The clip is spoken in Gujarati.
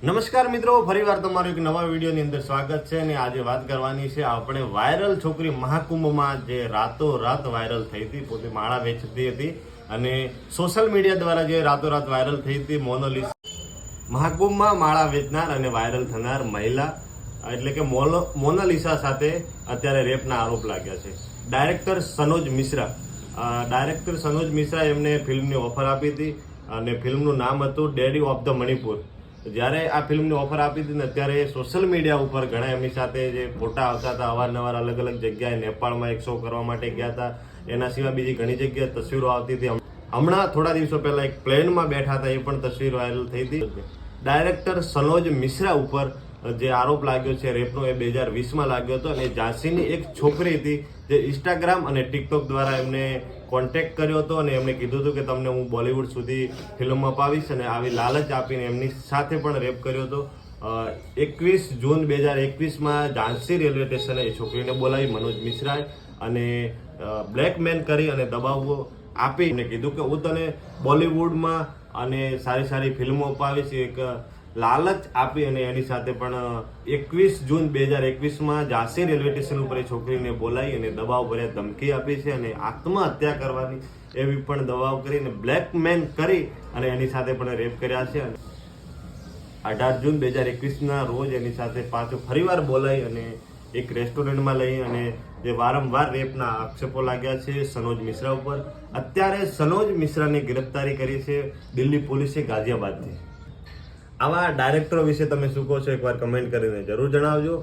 નમસ્કાર મિત્રો, ફરીવાર તમારું એક નવા વિડીયોની અંદર સ્વાગત છે અને આજે વાત કરવાની છે આપણે વાયરલ છોકરી મહાકુંભમાં જે રાતોરાત વાયરલ થઈ હતી, પોતે માળા વેચતી હતી અને સોશિયલ મીડિયા દ્વારા જે રાતોરાત વાયરલ થઈ હતી મોનાલિસા. મહાકુંભમાં માળા વેચનાર અને વાયરલ થનાર મહિલા એટલે કે મોનાલિસા સાથે અત્યારે રેપના આરોપ લાગ્યા છે. ડાયરેક્ટર સનોજ મિશ્રા એમને ફિલ્મની ઓફર આપી હતી અને ફિલ્મનું નામ હતું ડેડી ઓફ ધ મણિપુર. જ્યારે આ ફિલ્મની ઓફર આપી હતી ને ત્યારે સોશિયલ મીડિયા ઉપર ઘણા એમની સાથે જે ફોટા આવતા હતા, અવારનવાર અલગ અલગ જગ્યાએ નેપાળમાં એક શો કરવા માટે ગયા હતા, એના સિવાય બીજી ઘણી જગ્યાએ તસવીરો આવતી હતી. હમણાં થોડા દિવસો પહેલા એક પ્લેનમાં બેઠા હતા, એ પણ તસવીર વાયરલ થઈ હતી. ડાયરેક્ટર સનોજ મિશ્રા ઉપર જે આરોપ લાગ્યો છે રેપનો, એ 2020માં લાગ્યો હતો અને ઝાંસીની એક છોકરી હતી જે ઇન્સ્ટાગ્રામ અને ટિકટોક દ્વારા એમને કોન્ટેક્ટ કર્યો હતો અને એમને કીધું હતું કે તમને હું બોલિવૂડ સુધી ફિલ્મ અપાવીશ અને આવી લાલચ આપીને એમની સાથે પણ રેપ કર્યો હતો. 21 જૂન 2021માં ઝાંસી રેલવે સ્ટેશને એ છોકરીને બોલાવી મનોજ મિશ્રાએ અને બ્લેકમેલ કરી અને દબાવો આપી એમને કીધું કે હું તને બોલિવૂડમાં અને સારી સારી ફિલ્મો અપાવીશ. એક લાલચ આપી અને એની સાથે પણ 21 જૂન 2021માં ઝાંસી રેલવે સ્ટેશન ઉપર એ છોકરીને બોલાવી અને દબાવ ભર્યા ધમકી આપી છે અને આત્મહત્યા કરવાની એવી પણ દબાવ કરીને બ્લેકમેલ કરી અને એની સાથે પણ રેપ કર્યા છે. 18 જૂન 2021ના રોજ એની સાથે પાછું ફરીવાર બોલાવી અને એક રેસ્ટોરન્ટમાં લઈ અને જે વારંવાર રેપના આક્ષેપો લાગ્યા છે સનોજ મિશ્રા ઉપર. અત્યારે સનોજ મિશ્રાની ગિરફ્તારી કરી છે દિલ્હી પોલીસે ગાઝિયાબાદથી. આવા ડાયરેક્ટરો વિશે તમે શું કહો છો, એકવાર કમેન્ટ કરીને જરૂર જણાવજો.